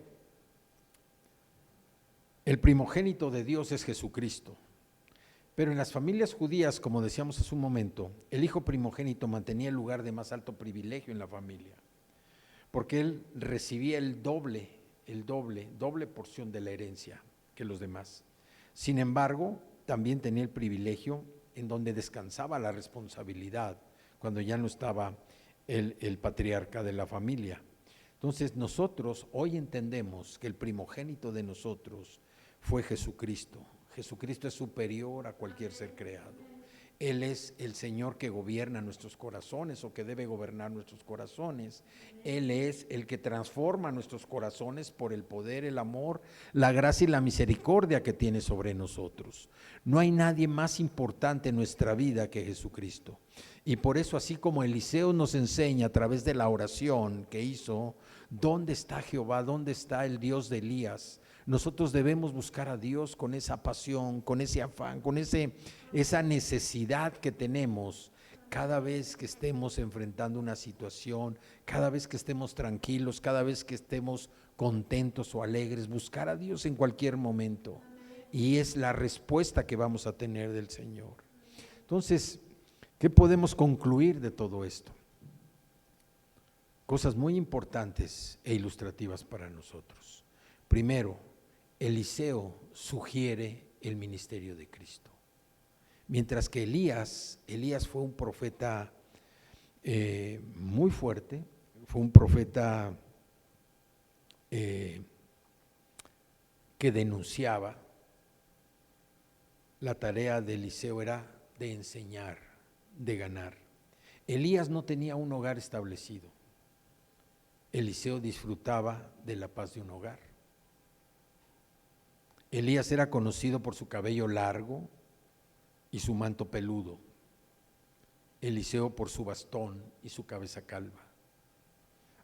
el primogénito de Dios es Jesucristo. Pero en las familias judías, como decíamos hace un momento, el hijo primogénito mantenía el lugar de más alto privilegio en la familia, porque él recibía doble porción de la herencia que los demás. Sin embargo, también tenía el privilegio en donde descansaba la responsabilidad cuando ya no estaba el patriarca de la familia. Entonces nosotros hoy entendemos que el primogénito de nosotros fue Jesucristo. Jesucristo es superior a cualquier ser creado. Él es el Señor que gobierna nuestros corazones o que debe gobernar nuestros corazones. Él es el que transforma nuestros corazones por el poder, el amor, la gracia y la misericordia que tiene sobre nosotros. No hay nadie más importante en nuestra vida que Jesucristo. Y por eso, así como Eliseo nos enseña a través de la oración que hizo, ¿dónde está Jehová? ¿Dónde está el Dios de Elías? Nosotros debemos buscar a Dios con esa pasión, con ese afán, con esa necesidad que tenemos cada vez que estemos enfrentando una situación, cada vez que estemos tranquilos, cada vez que estemos contentos o alegres, buscar a Dios en cualquier momento. Y es la respuesta que vamos a tener del Señor. Entonces, ¿qué podemos concluir de todo esto? Cosas muy importantes e ilustrativas para nosotros. Primero, Eliseo sugiere el ministerio de Cristo. Mientras que Elías fue un profeta muy fuerte, fue un profeta que denunciaba. La tarea de Eliseo era de enseñar, de ganar. Elías no tenía un hogar establecido. Eliseo disfrutaba de la paz de un hogar. Elías era conocido por su cabello largo y su manto peludo. Eliseo por su bastón y su cabeza calva.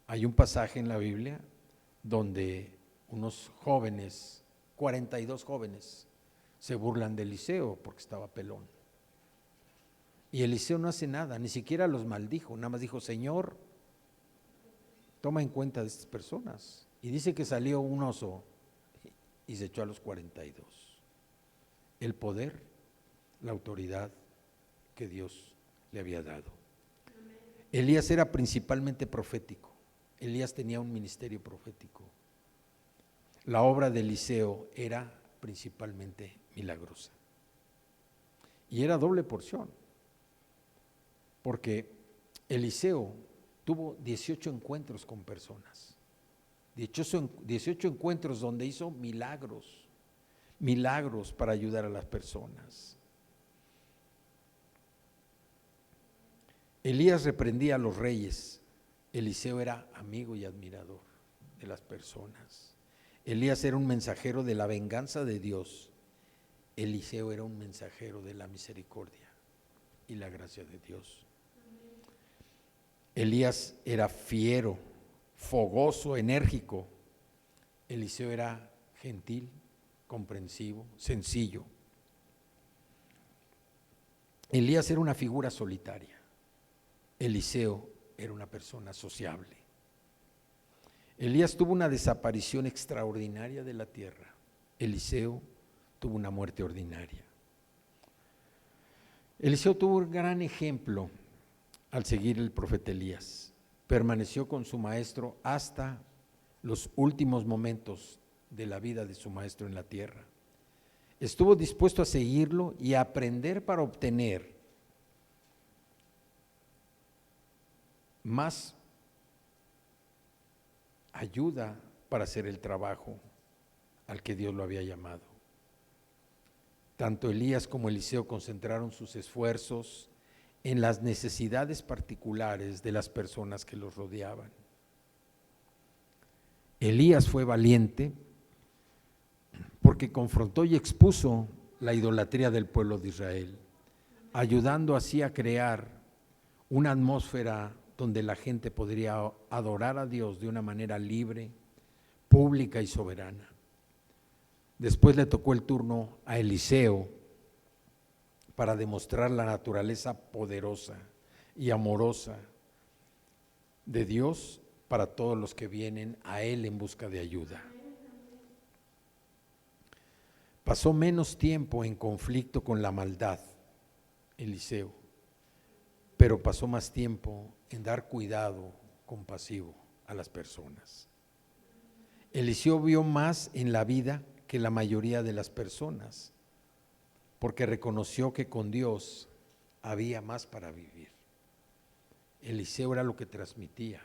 Hay un pasaje en la Biblia donde unos jóvenes, 42 jóvenes, se burlan de Eliseo porque estaba pelón. Y Eliseo no hace nada, ni siquiera los maldijo, nada más dijo: Señor, toma en cuenta de estas personas. Y dice que salió un oso y se echó a los 42. El poder, la autoridad que Dios le había dado. Elías era principalmente profético. Elías tenía un ministerio profético. La obra de Eliseo era principalmente milagrosa. Y era doble porción, porque Eliseo tuvo 18 encuentros con personas. 18 encuentros donde hizo milagros para ayudar a las personas. Elías reprendía a los reyes, Eliseo era amigo y admirador de las personas. Elías era un mensajero de la venganza de Dios, Eliseo era un mensajero de la misericordia y la gracia de Dios. Elías era fiero, fogoso, enérgico. Eliseo era gentil, comprensivo, sencillo. Elías era una figura solitaria. Eliseo era una persona sociable. Elías tuvo una desaparición extraordinaria de la tierra. Eliseo tuvo una muerte ordinaria. Eliseo tuvo un gran ejemplo al seguir el profeta Elías. Permaneció con su maestro hasta los últimos momentos de la vida de su maestro en la tierra. Estuvo dispuesto a seguirlo y a aprender para obtener más ayuda para hacer el trabajo al que Dios lo había llamado. Tanto Elías como Eliseo concentraron sus esfuerzos en las necesidades particulares de las personas que los rodeaban. Elías fue valiente porque confrontó y expuso la idolatría del pueblo de Israel, ayudando así a crear una atmósfera donde la gente podría adorar a Dios de una manera libre, pública y soberana. Después le tocó el turno a Eliseo para demostrar la naturaleza poderosa y amorosa de Dios para todos los que vienen a Él en busca de ayuda. Pasó menos tiempo en conflicto con la maldad, Eliseo, pero pasó más tiempo en dar cuidado compasivo a las personas. Eliseo vio más en la vida que la mayoría de las personas, porque reconoció que con Dios había más para vivir. Eliseo era lo que transmitía.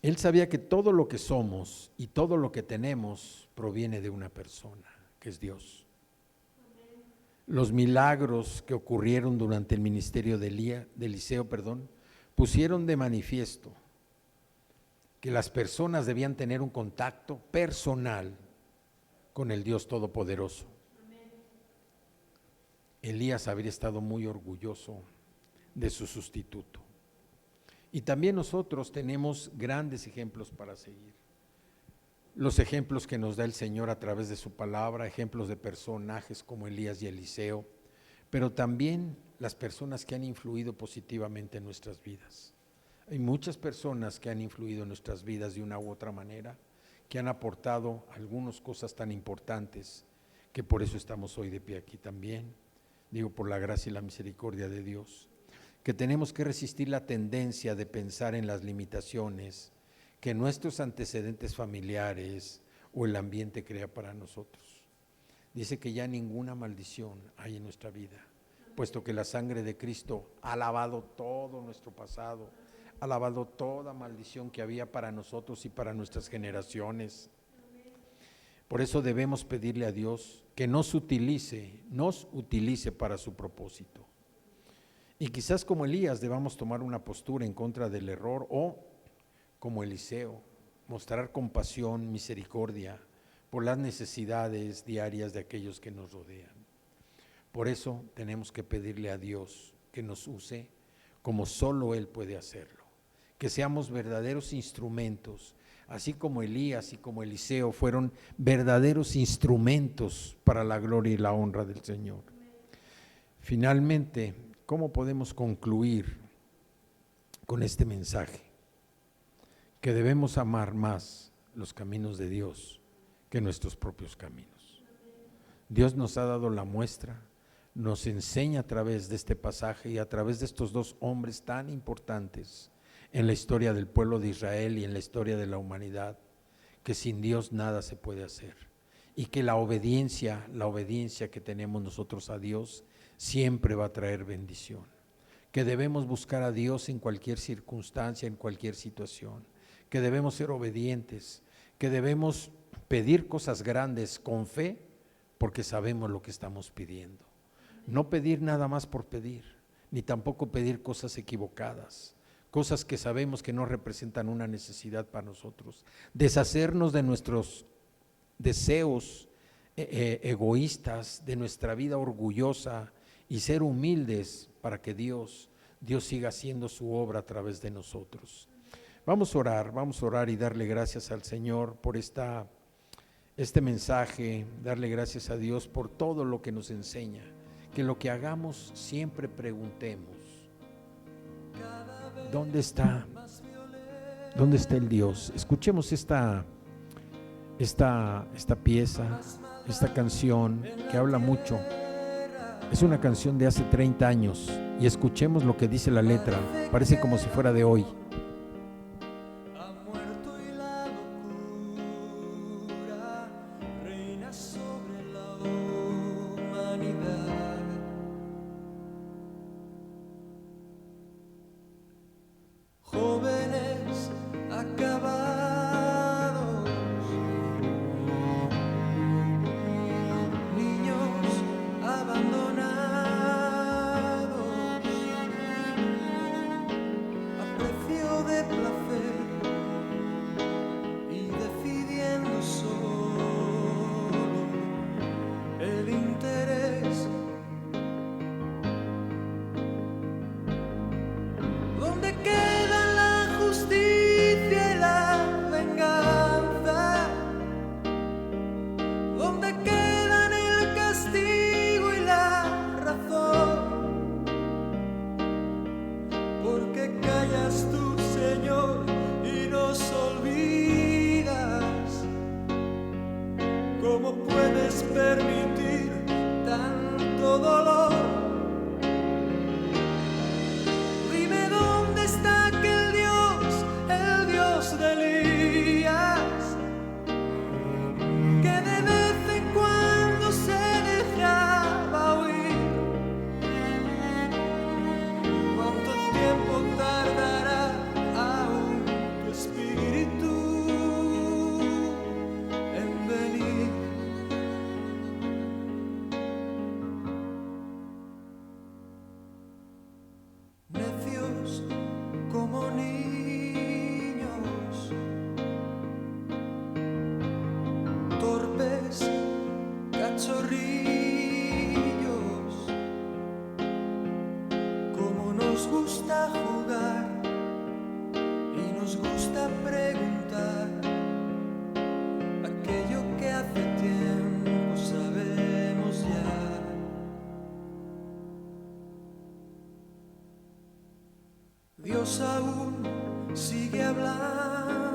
Él sabía que todo lo que somos y todo lo que tenemos proviene de una persona, que es Dios. Los milagros que ocurrieron durante el ministerio de Eliseo, pusieron de manifiesto que las personas debían tener un contacto personal con el Dios Todopoderoso. Elías habría estado muy orgulloso de su sustituto. Y también nosotros tenemos grandes ejemplos para seguir. Los ejemplos que nos da el Señor a través de su palabra, ejemplos de personajes como Elías y Eliseo, pero también las personas que han influido positivamente en nuestras vidas. Hay muchas personas que han influido en nuestras vidas de una u otra manera, que han aportado algunas cosas tan importantes, que por eso estamos hoy de pie aquí también. Digo, por la gracia y la misericordia de Dios, que tenemos que resistir la tendencia de pensar en las limitaciones que nuestros antecedentes familiares o el ambiente crea para nosotros. Dice que ya ninguna maldición hay en nuestra vida, puesto que la sangre de Cristo ha lavado todo nuestro pasado, ha lavado toda maldición que había para nosotros y para nuestras generaciones. Por eso debemos pedirle a Dios que nos utilice para su propósito. Y quizás como Elías debamos tomar una postura en contra del error, o como Eliseo, mostrar compasión, misericordia por las necesidades diarias de aquellos que nos rodean. Por eso tenemos que pedirle a Dios que nos use como solo Él puede hacerlo, que seamos verdaderos instrumentos, así como Elías y como Eliseo fueron verdaderos instrumentos para la gloria y la honra del Señor. Finalmente, ¿cómo podemos concluir con este mensaje? Que debemos amar más los caminos de Dios que nuestros propios caminos. Dios nos ha dado la muestra, nos enseña a través de este pasaje y a través de estos dos hombres tan importantes en la historia del pueblo de Israel y en la historia de la humanidad, que sin Dios nada se puede hacer, y que la obediencia que tenemos nosotros a Dios siempre va a traer bendición, que debemos buscar a Dios en cualquier circunstancia, en cualquier situación, que debemos ser obedientes, que debemos pedir cosas grandes con fe, porque sabemos lo que estamos pidiendo. No pedir nada más por pedir, ni tampoco pedir cosas equivocadas, cosas que sabemos que no representan una necesidad para nosotros. Deshacernos de nuestros deseos egoístas, de nuestra vida orgullosa, y ser humildes para que Dios siga haciendo su obra a través de nosotros. Vamos a orar y darle gracias al Señor por este mensaje, darle gracias a Dios por todo lo que nos enseña, que lo que hagamos siempre preguntemos, ¿dónde está el Dios? Escuchemos esta pieza, esta canción que habla mucho. Es una canción de hace 30 años y escuchemos lo que dice la letra, parece como si fuera de hoy. Jóvenes acabados, niños abandonados, a precio de placer y decidiendo solo el interés. ¿Dónde queda la justicia y la venganza? ¿Dónde quedan el castigo y la razón? ¿Por qué callas tú, Señor, y nos olvidas? ¿Cómo puedes permitir tanto dolor? Como niños, torpes cachorrillos, como nos gusta jugar y nos gusta preguntar aquello que hace tiempo sabemos ya. Dios aún sigue hablando.